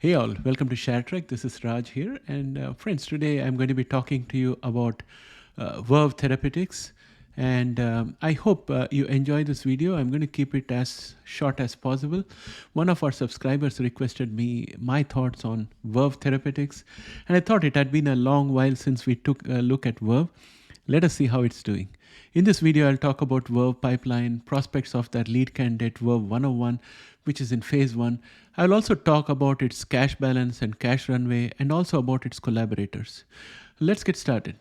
Hey all, welcome to ShareTrack. This is Raj here. And friends, today I'm going to be talking to you about Verve Therapeutics. And I hope you enjoy this video. I'm going to keep it as short as possible. One of our subscribers requested me my thoughts on Verve Therapeutics. And I thought it had been a long while since we took a look at Verve. Let us see how it's doing. In this video, I'll talk about Verve pipeline, prospects of their lead candidate, Verve 101, which is in phase 1. I'll also talk about its cash balance and cash runway, and also about its collaborators. Let's get started.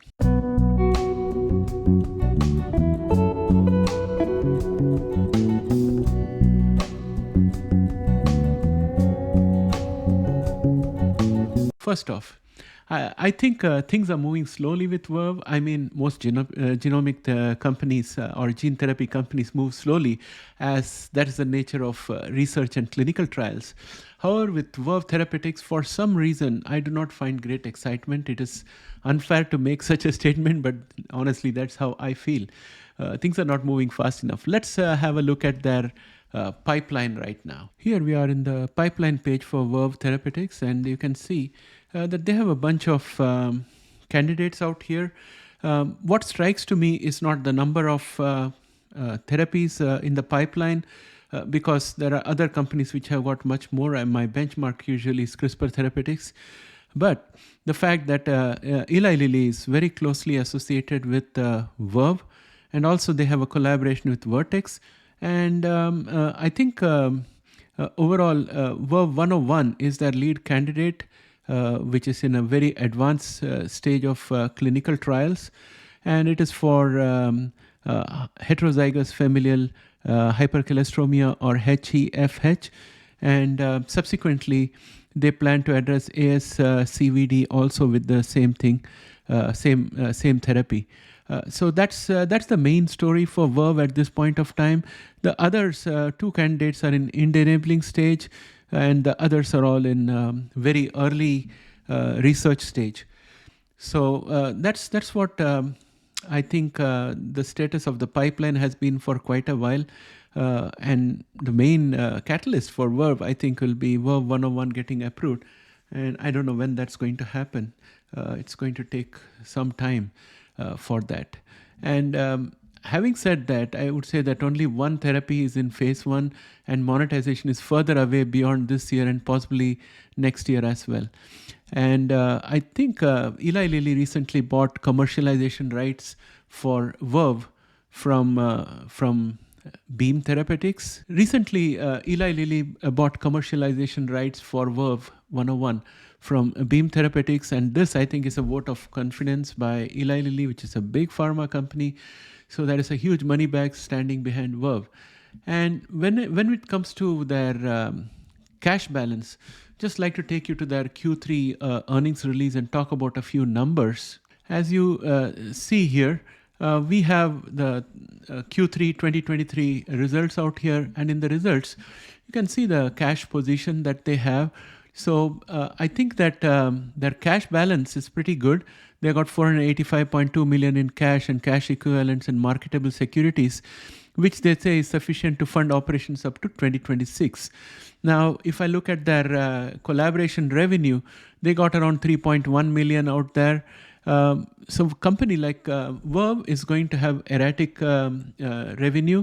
First off, I think things are moving slowly with Verve. I mean, most genomic companies or gene therapy companies move slowly, as that is the nature of research and clinical trials. However, with Verve Therapeutics, for some reason, I do not find great excitement. It is unfair to make such a statement, but honestly, that's how I feel. Things are not moving fast enough. Let's have a look at their pipeline right now. Here we are in the pipeline page for Verve Therapeutics, and you can see that they have a bunch of candidates out here. What strikes to me is not the number of therapies in the pipeline, because there are other companies which have got much more, and my benchmark usually is CRISPR Therapeutics. But the fact that Eli Lilly is very closely associated with Verve, and also they have a collaboration with Vertex. And I think overall, Verve 101 is their lead candidate, which is in a very advanced stage of clinical trials. And it is for heterozygous familial hypercholesteremia, or HeFH. And subsequently, they plan to address ASCVD also with the same thing, same therapy. So that's the main story for Verve at this point of time. The others, two candidates are in enabling stage, and the others are all in very early research stage. So that's what I think the status of the pipeline has been for quite a while. And the main catalyst for Verve, I think, will be Verve 101 getting approved. And I don't know when that's going to happen. It's going to take some time for that. And having said that, I would say that only one therapy is in phase 1, and monetization is further away beyond this year and possibly next year as well. And I think Eli Lilly recently bought commercialization rights for Verve from Beam Therapeutics. Recently, Eli Lilly bought commercialization rights for Verve 101 from Beam Therapeutics, and this, I think, is a vote of confidence by Eli Lilly, which is a big pharma company. So there is a huge money bag standing behind Verve. And when it comes to their cash balance, just like to take you to their Q3 earnings release and talk about a few numbers. As you see here, we have the Q3 2023 results out here, and in the results, you can see the cash position that they have. So I think that their cash balance is pretty good. They got $485.2 million in cash and cash equivalents and marketable securities, which they say is sufficient to fund operations up to 2026. Now, if I look at their collaboration revenue, they got around 3.1 million out there. So a company like Verve is going to have erratic revenue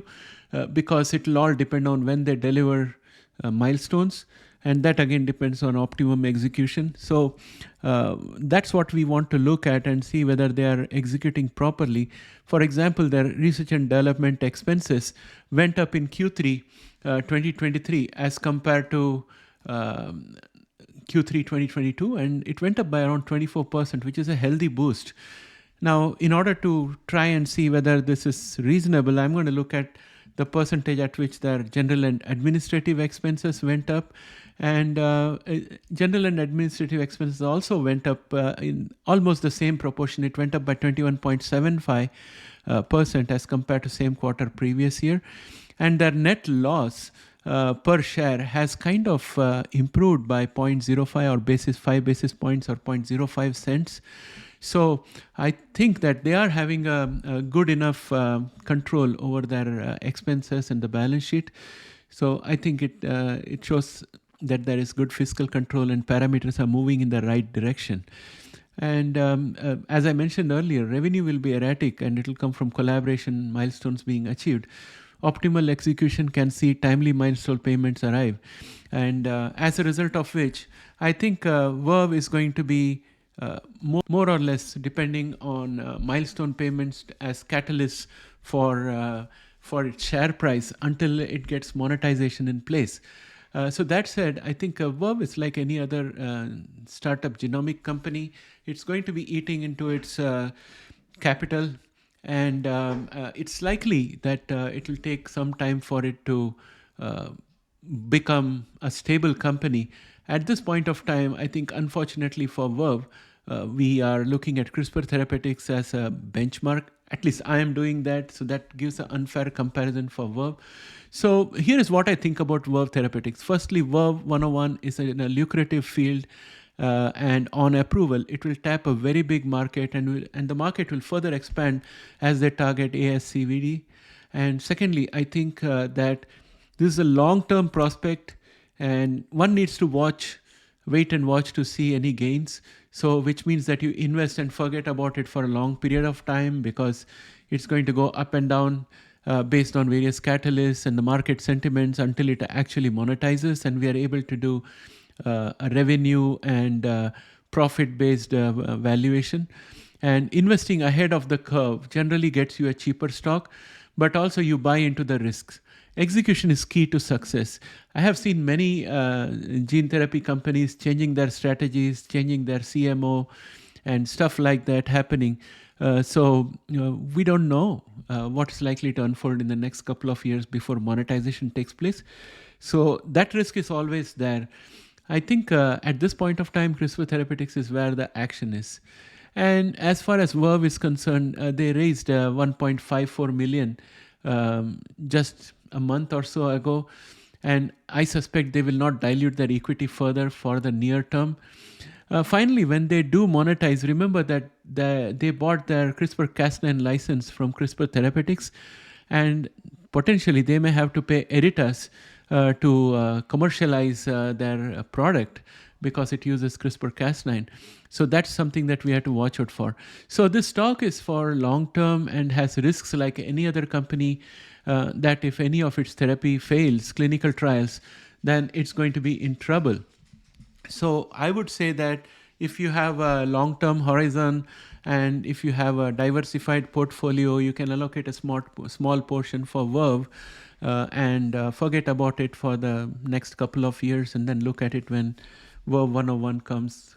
because it will all depend on when they deliver milestones. And that again depends on optimum execution. So that's what we want to look at and see whether they are executing properly. For example, their research and development expenses went up in Q3 2023 as compared to Q3 2022, and it went up by around 24%, which is a healthy boost. Now, in order to try and see whether this is reasonable, I'm going to look at the percentage at which their general and administrative expenses went up. And general and administrative expenses also went up in almost the same proportion. It went up by 21.75% as compared to same quarter previous year. And their net loss per share has kind of improved by 0.05 or 5 basis points, or 0.05 cents. So I think that they are having a good enough control over their expenses and the balance sheet. So I think it shows that there is good fiscal control and parameters are moving in the right direction. And as I mentioned earlier, revenue will be erratic and it will come from collaboration milestones being achieved. Optimal execution can see timely milestone payments arrive. And as a result of which, I think Verve is going to be more or less depending on milestone payments as catalysts for its share price until it gets monetization in place. So that said, I think Verve is like any other startup genomic company. It's going to be eating into its capital, and it's likely that it will take some time for it to become a stable company. At this point of time, I think unfortunately for Verve, we are looking at CRISPR Therapeutics as a benchmark. At least I am doing that, so that gives an unfair comparison for Verve. So here is what I think about Verve Therapeutics. Firstly, Verve 101 is in a lucrative field, and on approval, it will tap a very big market, and the market will further expand as they target ASCVD. And secondly, I think that this is a long-term prospect, and one needs to wait and watch to see any gains. So which means that you invest and forget about it for a long period of time, because it's going to go up and down based on various catalysts and the market sentiments until it actually monetizes and we are able to do a revenue and profit-based valuation. And investing ahead of the curve generally gets you a cheaper stock, but also you buy into the risks. Execution is key to success. I have seen many gene therapy companies changing their strategies, changing their CMO and stuff like that happening. So we don't know what's likely to unfold in the next couple of years before monetization takes place. So that risk is always there. I think at this point of time, CRISPR Therapeutics is where the action is. And as far as Verve is concerned, they raised 1.54 million just a month or so ago. And I suspect they will not dilute their equity further for the near term. Finally, when they do monetize, remember that they bought their CRISPR-Cas9 license from CRISPR Therapeutics, and potentially they may have to pay Editas to commercialize their product because it uses CRISPR-Cas9. So that's something that we have to watch out for. So this stock is for long term and has risks like any other company, that if any of its therapy fails clinical trials, then it's going to be in trouble. So I would say that if you have a long-term horizon and if you have a diversified portfolio, you can allocate a small portion for Verve and forget about it for the next couple of years and then look at it when Verve 101 comes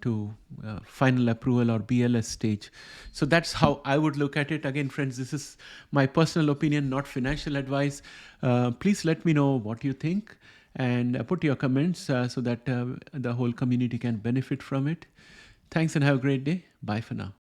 to final approval or BLS stage. So that's how I would look at it. Again, friends, this is my personal opinion, not financial advice. Please let me know what you think and put your comments so that the whole community can benefit from it. Thanks and have a great day. Bye for now.